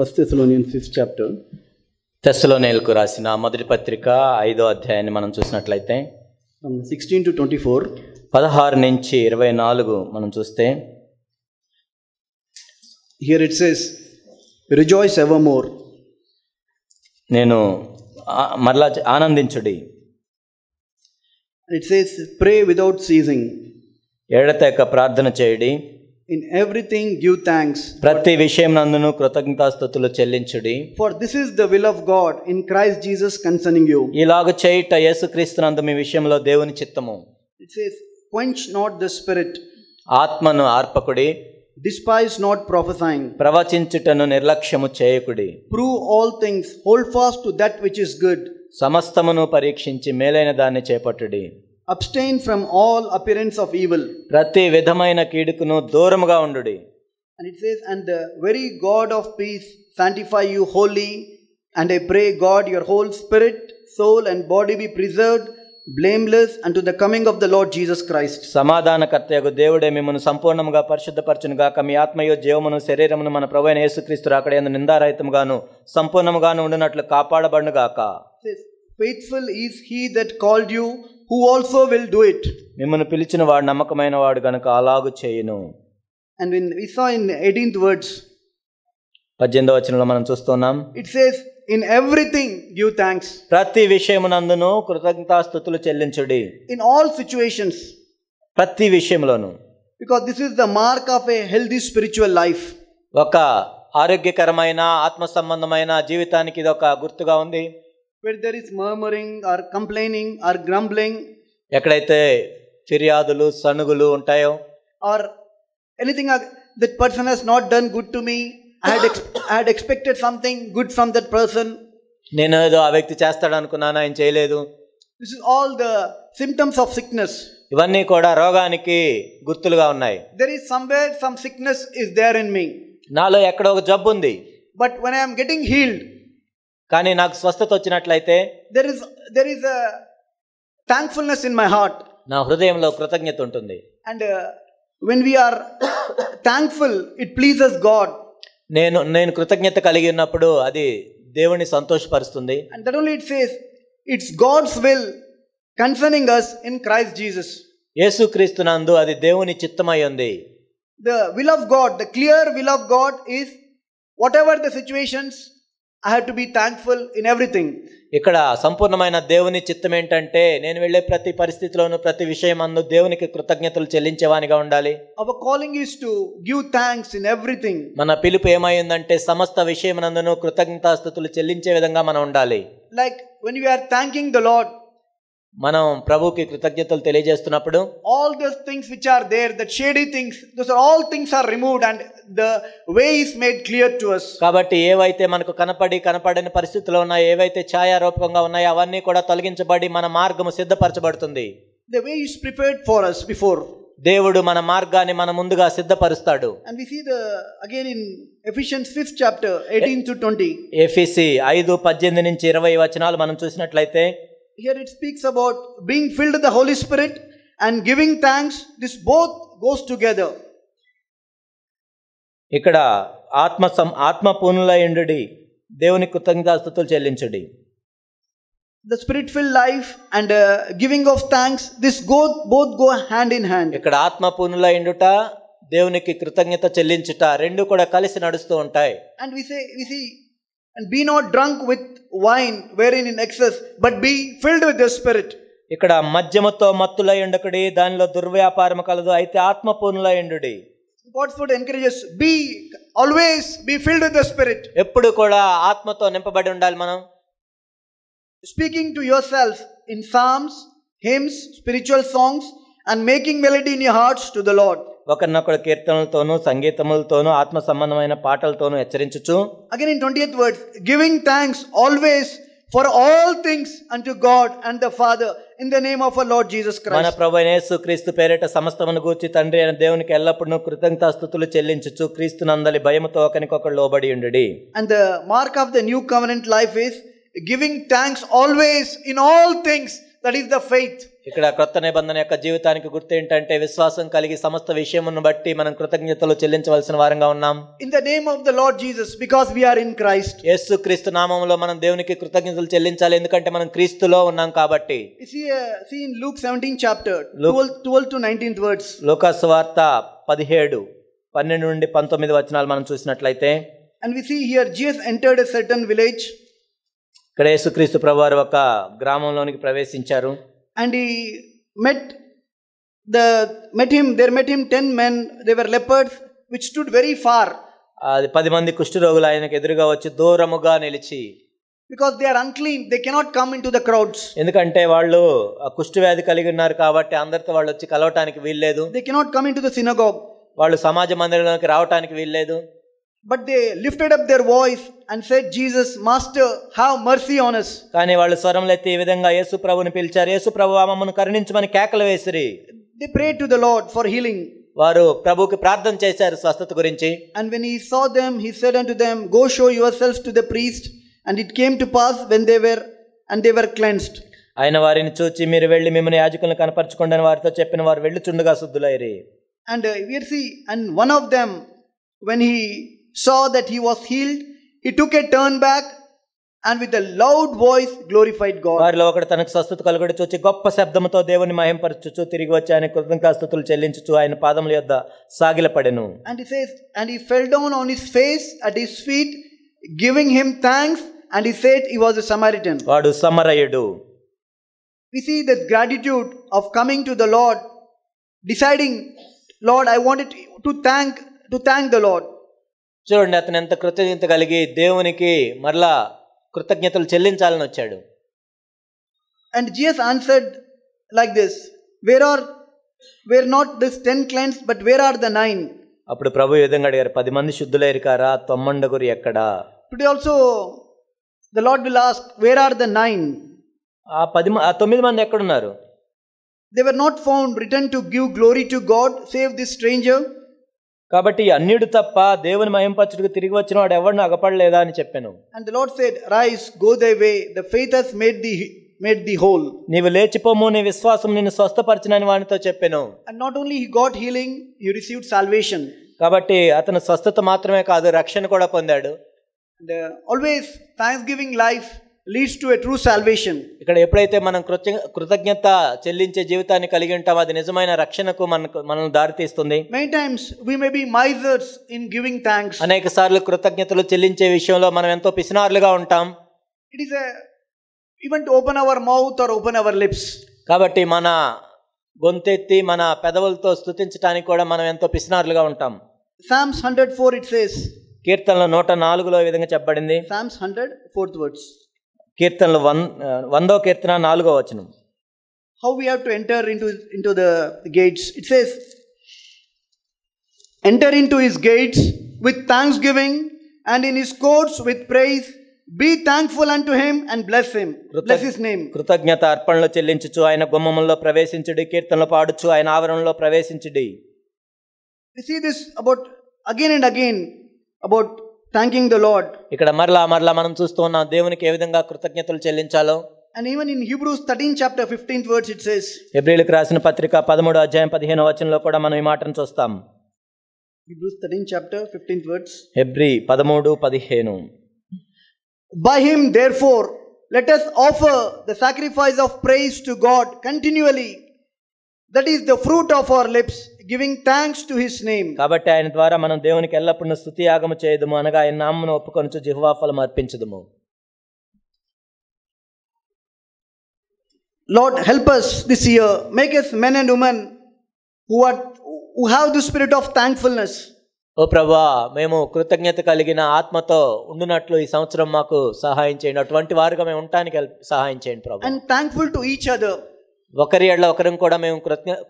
1 Thessalonians 5th chapter. తెస్సలోనికీయులకు రాసిన మొదటి పత్రిక 5వ అధ్యాయాన్ని మనం చూసినట్లయితే From 16 to 24. 16 నుంచి 24 మనం చూస్తే Here it says, rejoice evermore. నేను మరలా ఆనందించుడి. It says, pray without ceasing. ఎడతెగక ప్రార్థన చేయుడి. In everything give thanks. ప్రతి విషయమునందును కృతజ్ఞతాస్తుతులు చెల్లించుడి. For this is the will of God in Christ Jesus concerning you. ఇలాగ చేయుట యేసుక్రీస్తునందు మీ విషయంలో దేవుని చిత్తము. It says, quench not the spirit. ఆత్మను ఆర్పకుడి. Despise not prophesying. ప్రవచించుటను నిర్లక్ష్యము చేయకుడి. Prove all things. Hold fast to that which is good. సమస్తమును పరీక్షించి మేలైన దాన్ని చేపట్టుడి. Abstain from all appearance of evil. ప్రతి విధమైన కీడుకును దూరముగా ఉండుడి. And it says, and the very God of peace sanctify you wholly. And I pray God your whole spirit, soul and body be preserved blameless unto the coming of the Lord Jesus Christ. సమాధానకర్తయగు దేవుడే మిమ్మల్ని సంపూర్ణముగా పరిశుద్ధపరచును గాక. మీ ఆత్మయు జీవమును శరీరమును మన ప్రభువైన యేసుక్రీస్తు రాకడయందు నిందారహితముగాను సంపూర్ణముగాను ఉండునట్లు కాపాడబడును గాక. Faithful is he that called you, who also will do it. మిమ్మల్ని పిలిచిన వాడు నమ్మకమైన వాడు గనుక అలాగు చేయును. And when we saw in 18th words, 18వ వచనంలో మనం చూస్తున్నాం, it says, in everything give thanks. ప్రతి విషయమునందును కృతజ్ఞతాస్తుతులు చెల్లించుడి. In all situations. ప్రతి విషయంలోను. Because this is the mark of a healthy spiritual life. ఒక ఆరోగ్యకరమైన ఆత్మ సంబంధమైన జీవితానికి ఇది ఒక గుర్తుగా ఉంది. Where there is murmuring or complaining or grumbling, ఎక్కడైతే ఫిర్యాదులు సనుగులు ఉంటాయో, or anything that person has not done good to me, I had expected something good from that person. నేను ఏదో ఆ వ్యక్తి చేస్తాడు అనుకున్నాను, ఆయన చేయలేదు. This is all the symptoms of sickness. ఇవన్నీ కూడా రోగానికి గుర్తులుగా ఉన్నాయి. There is somewhere some sickness is there in me. నాలో ఎక్కడో ఒక జబ్బు ఉంది. But when I am getting healed, కానీ నాకు స్వస్థత వచ్చినట్లయితే there is a thankfulness in my heart. నా హృదయంలో కృతజ్ఞత ఉంటుంది. And when we are thankful, it pleases God. నేను కృతజ్ఞత కలిగి ఉన్నప్పుడు అది దేవుని సంతోషపరుస్తుంది. And that only it says it's God's will concerning us in Christ Jesus. యేసుక్రీస్తునందు అది దేవుని చిత్తమై ఉంది. The will of God, the clear will of God is whatever the situations, I have to be thankful in everything. ఇక్కడ సంపూర్ణమైన దేవుని చిత్తం ఏంటంటే నేను వెళ్ళే ప్రతి పరిస్థితిలోనూ ప్రతి విషయమందు దేవునికి కృతజ్ఞతలు చెల్లించేవానిగా ఉండాలి. Our calling is to give thanks in everything. మన పిలుపు ఏమైందంటే సమస్త విషయమునందును కృతజ్ఞతాస్తుతులు చెల్లించే విధంగా మనం ఉండాలి. Like when we are thanking the Lord, మనం ప్రభువుకి కృతజ్ఞతలు తెలియజేస్తున్నప్పుడు all those things which are there, that shady things, those are all things are removed and the way is made clear to us. కాబట్టి ఏవైతే మనకు కనపడని పరిస్థితుల్లో ఉన్నాయో, ఏవైతే ఛాయారూపంగా ఉన్నాయో అవన్నీ కూడా తొలగించబడి మన మార్గము సిద్ధపరచబడుతుంది. The way is prepared for us before. దేవుడు మన మార్గాన్ని మన ముందుగా సిద్ధపరుస్తాడు. And we see again in Ephesians 5th chapter 18 to 20. ఎఫెసీ 5:18 నుంచి 20 వచనాలు మనం చూసినట్లయితే, here it speaks about being filled with the Holy Spirit and giving thanks. This both goes together. ఇక్కడ ఆత్మ పూర్ణులైయుండుడి, దేవుని కృతజ్ఞతాస్తుతులు చెల్లించుడి. The spirit filled life and giving of thanks, this both go hand in hand. ఇక్కడ ఆత్మ పూర్ణులైయుండుట, దేవునికి కృతజ్ఞత చెల్లించుట రెండు కూడా కలిసి నడుస్తూ ఉంటాయి. And we see and be not drunk with wine wherein in excess, but be filled with the Spirit. ఇక్కడ మద్యముతో మత్తులై ఉండకుడి, దానిలో దుర్వ్యాపారము కలదు, అయితే ఆత్మపూర్ణులై ఉండుడి. God's word encourages always be filled with the Spirit. ఎప్పుడు కూడా ఆత్మతో నింపబడి ఉండాలి మనం. Speaking to yourself in psalms, hymns, spiritual songs and making melody in your hearts to the Lord. ఒకరినొకరు కీర్తనలతోనూ సంగీతములతోనూ ఆత్మ సంబంధమైన పాటలతోనూ హెచ్చరించుచు. Again in 20th words, giving thanks always for all things unto God and the Father in the name of our Lord Jesus Christ. మన ప్రభువైన యేసుక్రీస్తు పేరిట సమస్తమును గూర్చి తండ్రి అయిన దేవునికి ఎల్లప్పుడూ కృతజ్ఞతాస్తుతులు చెల్లించుచు క్రీస్తునందలి భయముతో ఒకరికొకరు లోబడి ఉండుడి. And the mark of the new covenant life is giving thanks always in all things. That is the faith. ఇక్కడ క్రొత్త నిబంధన యొక్క జీవితానికి గుర్తు ఏంటంటే విశ్వాసం కలిగి సమస్త విషయమును బట్టి మనం కృతజ్ఞతలు చెల్లించవలసిన వారంగా ఉన్నాం. In the name of the Lord Jesus, because we are in Christ. యేసుక్రీస్తు నామములో మనం దేవునికి కృతజ్ఞతలు చెల్లించాలి, ఎందుకంటే మనం క్రీస్తులో ఉన్నాం కాబట్టి. See in Luke 17 chapter 12 to 19th words. లూకా సువార్త 17:12 నుండి 19 వచనాలు మనం చూసినట్లయితే, and we see here Jesus entered a certain village. ఇక్కడ యేసుక్రీస్తు ప్రభువారు ఒక గ్రామంలోనికి ప్రవేశించారు. And he met him 10 men. They were lepers which stood very far. 10 మంది కుష్ఠరోగులు ఆయనకు ఎదురుగా వచ్చి దూరముగా నిలిచి, because they are unclean, they cannot come into the crowds. ఎందుకంటే వాళ్ళు కుష్ఠ వ్యాధి కలిగి ఉన్నారు కాబట్టి అందరితో వాళ్ళు వచ్చి కలవటానికి వీల్లేదు. They cannot come into the synagogue. వాళ్ళు సమాజ మందిరంలోకి రావటానికి వీల్లేదు. But they lifted up their voice and said, Jesus, Master, have mercy on us. కానీ వాళ్ళు స్వరములు ఎత్తి ఈ విధంగా యేసు ప్రభువుని పిలిచారు. యేసు ప్రభువా మమ్మల్ని కరుణించమని కేకలు వేసిరి. They prayed to the Lord for healing. వారు ప్రభువుకి ప్రార్థన చేశారు స్వస్థత గురించి. And when he saw them, he said unto them, Go show yourselves to the priest. And it came to pass when they were cleansed. ఆయన వారిని చూచి మీరు వెళ్ళి మిమ్మల్ని యాజకులను కనపరచుకోండి అని వారితో చెప్పిన వారు వెళ్ళుచుండగా శుద్ధులైరి. And we see, and one of them, when he saw that he was healed, he took a turn back and with a loud voice glorified God. వారిలో ఒకడు తనకు స్వస్థత కలుగుట చూచి గొప్ప శబ్దముతో దేవుని మహింపరచుచు తిరిగి వచ్చి ఆయన కృతజ్ఞతాస్తుతులు చెల్లించుచు ఆయన పాదముల యొద్ద సాగిలపడెను. And he says, and he fell down on his face at his feet, giving him thanks, and he said he was a Samaritan. వాడు సమరయుడు. We see the gratitude of coming to the Lord, deciding, Lord, I wanted to thank the Lord. చూడండి, అతను ఎంత కృతజ్ఞత కలిగి దేవునికి మరలా కృతజ్ఞతలు చెల్లించాలని వచ్చాడు. And Jesus answered like this, were not this 10 cleansed, but where are the 9? అప్పుడు ప్రభు ఈ విధంగా అడిగారు, 10 మంది శుద్ధులైరు కారా, 9 ఎక్కడా? Today also the Lord will ask, where are the 9? ఆ 9 మంది ఎక్కడున్నారు? They were not found written to give glory to God, save this stranger. కాబట్టి అన్యుడు తప్ప దేవుని మహింపరచుటకు తిరిగి వచ్చిన వాడు ఎవరిని అగపడలేదా అని చెప్పాను. And the Lord said, Rise, go thy way, the faith has made thee whole. నీవు లేచిపోము, నీ విశ్వాసం నిన్ను స్వస్థపరిచినని వానితో చెప్పాను. And not only he got healing, he received salvation. కాబట్టి అతను స్వస్థత మాత్రమే కాదు, రక్షణ కూడా పొందాడు. And always thanksgiving life leads to a true salvation. ఇక్కడ ఎప్పుడైతే మనం కృతజ్ఞత చెల్లించే జీవితాన్ని కలిగి ఉంటామో అది నిజమైన రక్షణకు మనల్ని దారితీస్తుంది. Many times we may be misers in giving thanks. అనేక సార్లు కృతజ్ఞతలు చెల్లించే విషయంలో మనం ఎంతో పిసినారులుగా ఉంటాం. It is even to open our mouth or open our lips. కాబట్టి మన గొంతెత్తి మన పెదవులతో స్తుతించడానికి కూడా మనం ఎంతో పిసినారులుగా ఉంటాం. Psalms 104 it says. కీర్తనలు 104లో ఈ విధంగా చెప్పబడింది. Psalms 100 4th words. కీర్తనలు 100వ కీర్తన 4వ వచనం. How we have to enter into the gates. It says, enter into his gates with thanksgiving and in his courts with praise. Be thankful unto him and bless him. Bless his name. కృతజ్ఞత అర్పణలు చెల్లించుచు ఆయన గుమ్మములలో ప్రవేశించుడి, కీర్తనలు పాడుచు ఆయన ఆవరణలో ప్రవేశించుడి. We see this about again and again about thanking the Lord. ఇక్కడ మరలా మనం చూస్తూ ఉన్నాం దేవునికి ఏ విధంగా కృతజ్ఞతలు చెల్లించాలో. And even in Hebrews 13 chapter 15th verse it says. హెబ్రీయులకు రాసిన పత్రిక 13వ అధ్యాయం 15వ వచనంలో కూడా మనం ఈ మాటను చూస్తాం. Hebrews 13 chapter 15th verse. Hebrew 13:15. By him therefore let us offer the sacrifice of praise to God continually. That is the fruit of our lips, giving thanks to his name. కాబట్టి ఆయన ద్వారా మనం దేవునికి ఎల్లప్పుడూ స్తుతి యాగము చేయదుము, అనగా ఆయన నామమును ఒప్పుకొనుచు జిహ్వా ఫలము అర్పించుదుము. Lord, help us this year. Make us men and women who have the spirit of thankfulness. ఓ ప్రభువా, మేము కృతజ్ఞత కలిగిన ఆత్మతో ఉండునట్లు ఈ సంవత్సరం మాకు సహాయం చేయండి. అటువంటి వారుగా మేము ఉండటానికి సహాయం చేయండి ప్రభువా. And thankful to each other. ఒకరి ఎడల ఒకరం కూడా మేము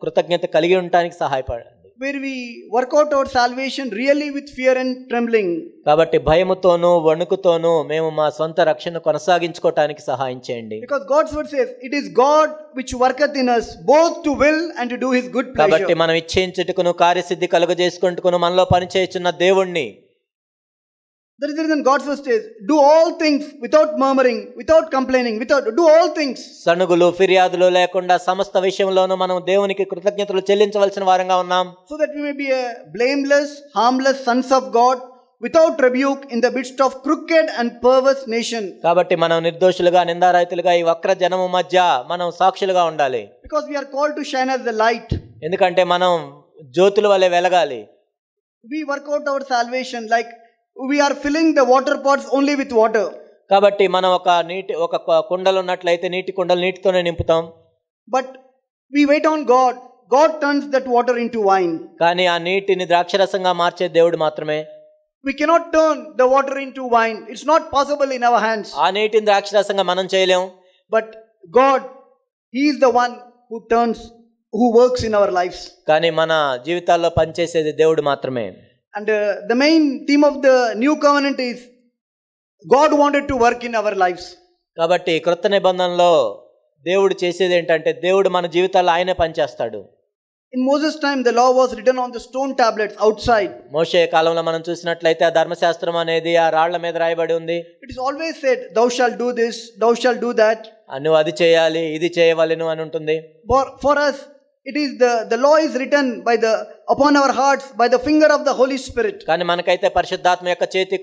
కృతజ్ఞత కలిగి ఉండటానికి సహాయపడండి. Where we work out our salvation really with fear and trembling. కాబట్టి భయముతోను వణుకుతోను మేము మా సొంత రక్షణ కొనసాగించుకోవటానికి సహాయం చేయండి. Because God's word says, it is God which worketh in us both to will and to do his good pleasure. కాబట్టి మనం ఇచ్ఛించుటకును కార్యసిద్ధి కలుగజేసుకుంటకును మనలో పనిచేయుచున్న దేవుణ్ణి. That is the reason God first says, do all things without murmuring, without complaining, do all things. సణుగులు ఫిర్యాదులు లేకుండా సమస్త విషయంలోనూ మనం దేవునికి కృతజ్ఞతలు చెల్లించవలసిన వారంగా ఉన్నాం. So that we may be a blameless, harmless sons of God, without rebuke in the midst of crooked and perverse nation. కాబట్టి మనం నిర్దోషులుగా నిందారహితులుగా ఈ వక్ర జనము మధ్య మనం సాక్షులుగా ఉండాలి. Because we are called to shine as the light. ఎందుకంటే మనం జ్యోతుల వలె వెలగాలి. We work out our salvation like we are filling the water pots only with water. కాబట్టి మనం ఒక కుండలు ఉన్నట్లయితే నీటి కుండలు నీటితోనే నింపుతాం. But we wait on God. God turns that water into wine. కానీ ఆ నీటిని ద్రాక్షరసంగా మార్చే దేవుడు మాత్రమే. We cannot turn the water into wine. It's not possible in our hands. ఆ నీటిని ద్రాక్షరసంగా మనం చేయలేం. But God, He is the one who works in our lives. కానీ మన జీవితాల్లో పనిచేసేది దేవుడు మాత్రమే. And the main theme of the new covenant is God wanted to work in our lives. కాబట్టి క్రొత్త నిబంధనలో దేవుడు చేసేది ఏంటంటే దేవుడు మన జీవితాల్లో ఆయనే పనిచేస్తాడు. In Moses' time, the law was written on the stone tablets outside. మోషే కాలంలో మనం చూసినట్లయితే ఆ ధర్మశాస్త్రం అనేది ఆ రాళ్ల మీద రాయబడి ఉంది. It is always said, "Thou shalt do this, thou shalt do that." నువ్వు అది చేయాలి, ఇది చేయవలెను అని ఉంటుంది. For us, it is the law is written upon our hearts by the finger of the Holy Spirit. కానీ మనకైతే పరిశుద్ధాత్మ యొక్క చేతి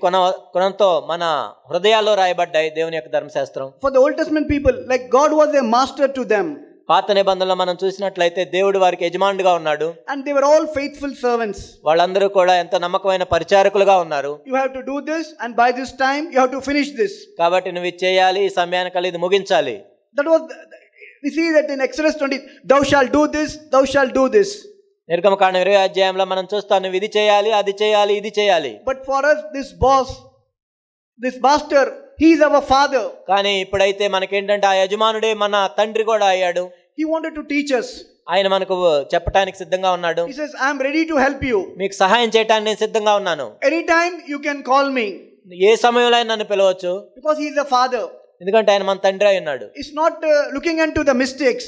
కొనంతో మన హృదయాల్లో రాయబడ్డాయి దేవుని యొక్క ధర్మశాస్త్రం. For the Old Testament people, like God was a master to them. పాత నిబంధనలో మనం చూసినట్లయితే దేవుడు వారికి యజమానుడిగా ఉన్నాడు. And they were all faithful servants. వాళ్ళందరూ కూడా ఎంత నమ్మకమైన పరిచారకులుగా ఉన్నారు. You have to do this, and by this time you have to finish this. కాబట్టి నువ్వు ఇది చేయాలి, ఈ సమయానికి ఇది ముగించాలి. That was we see that in Exodus 20, thou shalt do this, thou shalt do this. నిర్గమకాండం 20వ అధ్యాయంలో మనం చూస్తాం నువ్వు ఇది చేయాలి, అది చేయాలి, ఇది చేయాలి. But for us, this master, he is our father. కానీ ఇప్పుడైతే మనకేంటంటే ఆ యజమానుడే మన తండ్రి కూడా అయ్యాడు. He wanted to teach us. ఆయన మనకు చెప్పడానికి సిద్ధంగా ఉన్నాడు. He says, I am ready to help you. మీకు సహాయం చేయడానికి నేను సిద్ధంగా ఉన్నాను. Anytime you can call me. ఏ సమయంలో అయినా నన్ను పిలవచ్చు. Because he is a father. ఎందుకంటే ఆయన మన తండ్రి అయి ఉన్నాడు. He's not looking into the mistakes.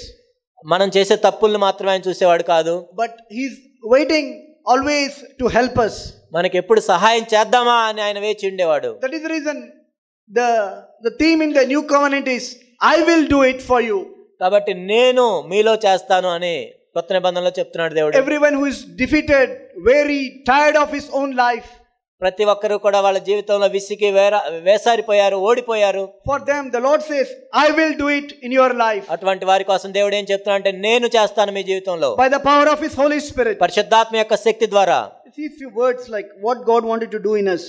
మనం చేసే తప్పులను మాత్రమే ఆయన చూసేవాడు కాదు. But he's waiting always to help us. మనకి ఎప్పుడు సహాయం చేద్దామా అని ఆయన వేచి ఉండేవాడు. That is the reason the theme in the new covenant is I will do it for you. కాబట్టి నేను మీలో చేస్తాను అని కొత్త నిబంధనలో చెప్తున్నాడు దేవుడు. Everyone who is defeated, weary, tired of his own life. ప్రతి ఒక్కరు కూడా వాళ్ళ జీవితంలో విసిగి వేసారిపోయారు, ఓడిపోయారు. For them the Lord says, I will do it in your life. అటువంటి వారి కోసం దేవుడు ఏం చెప్తున్నాడు అంటే నేను చేస్తాను మీ జీవితంలో. By the power of his Holy Spirit. పరిశుద్ధాత్మ యొక్క శక్తి ద్వారా. See a few words like what God wanted to do in us.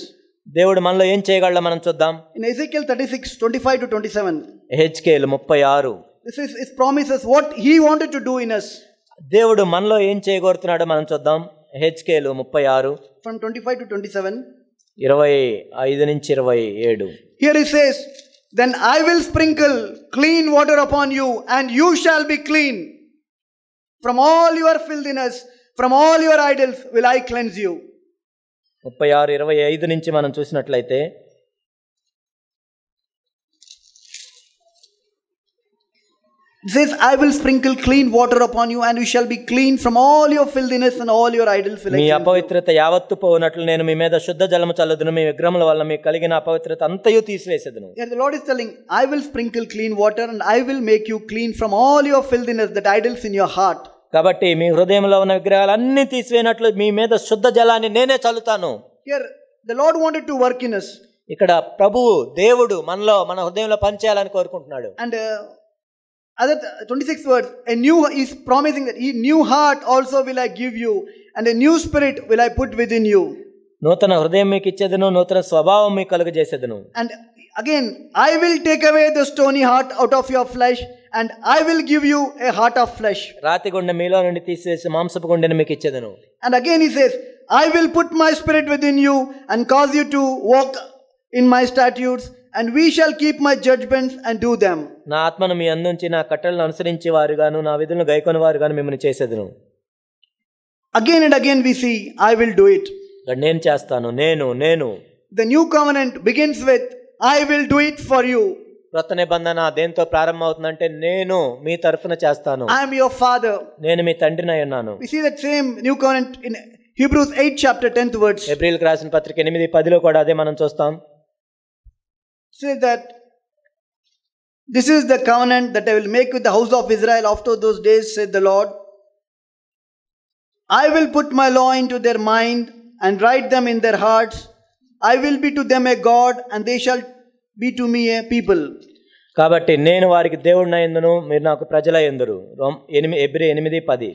దేవుడు మనలో ఏం చేయగలడో మనం చూద్దాం. In Ezekiel 36:25 to 27. Ezekiel 36. This is his promises what he wanted to do in us. దేవుడు మనలో ఏం చేయగోరుతున్నాడో మనం చూద్దాం. Ezekiel 36 from 25 to 27. 25 నుంచి 27. Here he says, then I will sprinkle clean water upon you and you shall be clean. From all your filthiness, from all your idols will I cleanse you. 36:25 నుంచి మనం చూసినట్లయితే it says, I will sprinkle clean water upon you and you shall be clean from all your filthiness and all your idols will I cleanse you. మీ అపవిత్రత యావత్తు పోవునట్లు నేను మీ మీద శుద్ధ జలము చల్లుదును, మీ విగ్రహముల వల్ల మీకు కలిగిన అపవిత్రత అంతయు తీసివేసేదును. Here the Lord is telling, I will sprinkle clean water and I will make you clean from all your filthiness, that idols in your heart. కాబట్టి మీ హృదయంలో ఉన్న విగ్రహాలన్నీ తీసివేయనట్లు మీ మీద శుద్ధ జలాన్ని నేనే చల్లుతాను. Here the Lord wanted to work in us. ఇక్కడ ప్రభువు దేవుడు మనలో మన హృదయంలో పనిచేయాలని కోరుకుంటున్నాడు. And other 26 words, is promising that new heart also will I give you and a new spirit will I put within you. నూతన హృదయం మీకు ఇచ్చేదను, నూతన స్వభావం మీకు కలుగజేసేదను. And again, I will take away the stony heart out of your flesh and I will give you a heart of flesh. రాతి గుండె మీలో నుండి తీసేసి మాంసపు గుండెను మీకు ఇచ్చేదను. And again he says, I will put my spirit within you and cause you to walk in my statutes and we shall keep my judgments and do them. నా ఆత్మను మీ అందుంచి నా కట్టడలను అనుసరించి వారుగాను నా విధులను గైకొని వారుగాను మిమ్మల్ని చేసేదను. Again and again we see, I will do it. నేను చేస్తాను, నేను. The new covenant begins with, I will do it for you. కొత్త నిబంధన దేంతో ప్రారంభం అవుతుందంటే నేను మీ తరఫున చేస్తాను. I am your father. నేను మీ తండ్రినై ఉన్నాను. We see that same new covenant Hebrews 8 chapter 10th words హెబ్రీయులకు రాసిన పత్రిక 8:10లో కూడా అదే మనం చూస్తాం. says that this is the covenant that I will make with the house of Israel after those days, said the Lord. I will put my law into their mind and write them in their hearts. I will be to them a God, and they shall be to me a people. కాబట్టి నేను వారికి దేవుడినయ్యుందును, మీరు నాకు ప్రజలయ్యుందురు. Hebrew 8:10.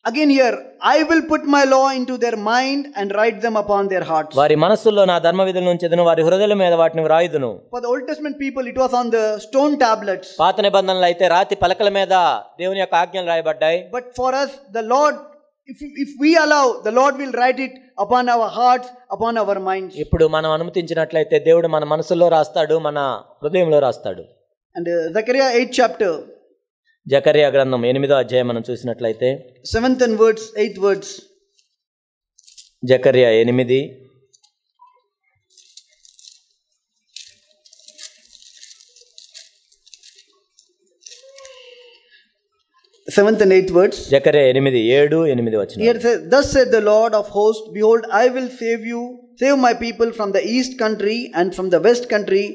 Again here, I will put my law into their mind and write them upon their hearts. వారి మనస్సుల్లో నా ధర్మ విధులను ఉంచెదను, వారి హృదయాల మీద వాటిని వ్రాయుదును. For the Old Testament people, it was on the stone tablets. పాత నిబంధనలు అయితే రాతి పలకల మీద దేవుని యొక్క ఆజ్ఞలు రాయబడ్డాయి. But for us, the Lord, if we allow, the Lord will write it upon our hearts, upon our minds. ఇప్పుడు మనం అనుమతించినట్లయితే దేవుడు మన మనసులో రాస్తాడు, మన హృదయంలో రాస్తాడు. And Zechariah 8 chapter, జకర్యా గ్రంథం 8వ అధ్యాయం మనం చూసినట్లయితే 7th and words, 8th words. జకర్యా 8. 7th and 8th words. జకర్యా 8:7-8 వచనం. Here it says, thus said the Lord of hosts, behold, I will save my people from the east country and from the west country,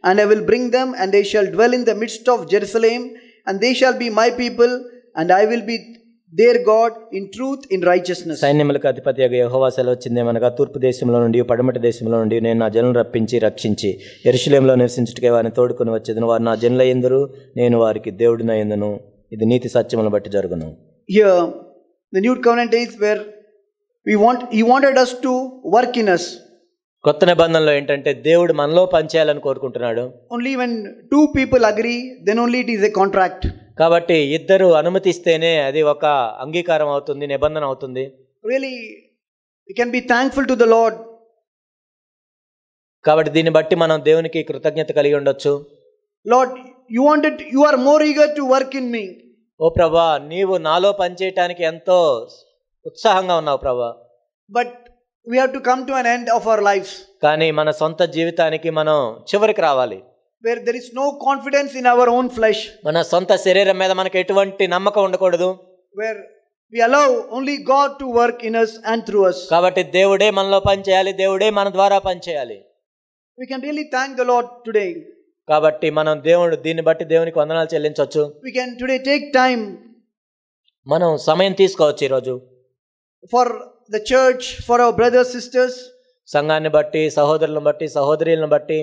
and I will bring them, and they shall dwell in the midst of Jerusalem, and they shall be my people, and I will be their God in truth, in righteousness. సైన్యములకు అధిపతి యెహోవా సెలవిచ్చిందేమనగా, తూర్పు దేశంలో నుండి పడమటి దేశంలో నుండి నేను నా జనులను రక్షించి యెరూషలేములో నివసించుటకే వారిని తోడుకొని వచ్చేదను. వారు నా జనులయ్యుందురు, నేను వారికి దేవుడినయ్యుందును. ఇది నీతి సత్యములను బట్టి జరుగును. Here the new covenant days where he wanted us to work in us. కొత్త నిబంధనలో ఏంటంటే దేవుడు మనలో పనిచేయాలని కోరుకుంటున్నాడు. Only when two people agree, then only it is a contract. కాబట్టి ఇద్దరు అనుమతిస్తేనే అది ఒక అంగీకారం అవుతుంది, నిబంధన అవుతుంది. Really, we can be thankful to the Lord. కాబట్టి దీన్ని బట్టి మనం దేవునికి కృతజ్ఞత కలిగి ఉండొచ్చు. Lord, you are more eager to work in me. ఓ ప్రభా, నీవు నాలో పనిచేయటానికి ఎంతో ఉత్సాహంగా ఉన్నావు ప్రభా. But we have to come to an end of our lives. కానీ మన సొంత జీవితానికి మనం చివరికి రావాలి. Where there is no confidence in our own flesh. మన సొంత శరీరం మీద మనకు ఎటువంటి నమ్మకం ఉండకూడదు. Where we allow only God to work in us and through us. కాబట్టి దేవుడే మనలో పనిచేయాలి, దేవుడే మన ద్వారా పనిచేయాలి. We can really thank the Lord today. కాబట్టి మనం దీన్ని బట్టి దేవునికి వందనాలు చెల్లించవచ్చు. We can today take time. మనం సమయం తీసుకోవచ్చు ఈరోజు. For the church, for our brothers, sisters. సంఘాన్ని బట్టి, సహోదరులను బట్టి, సహోదరీలను బట్టి.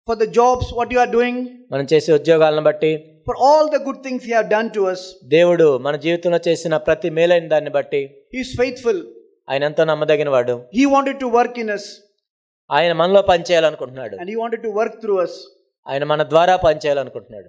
For the jobs, what you are doing. మనం చేసే ఉద్యోగాలను బట్టి. For all the good things He have done to us. దేవుడు మన జీవితంలో చేసిన ప్రతి మేలైన దాన్ని బట్టి. He is faithful. ఆయన ఎంతో నమ్మదగిన వాడు. He wanted to work in us. ఆయన మనలో పనిచేయాలనుకుంటున్నాడు. And He wanted to work through us. ఆయన మన ద్వారా పనిచేయాలనుకుంటున్నాడు.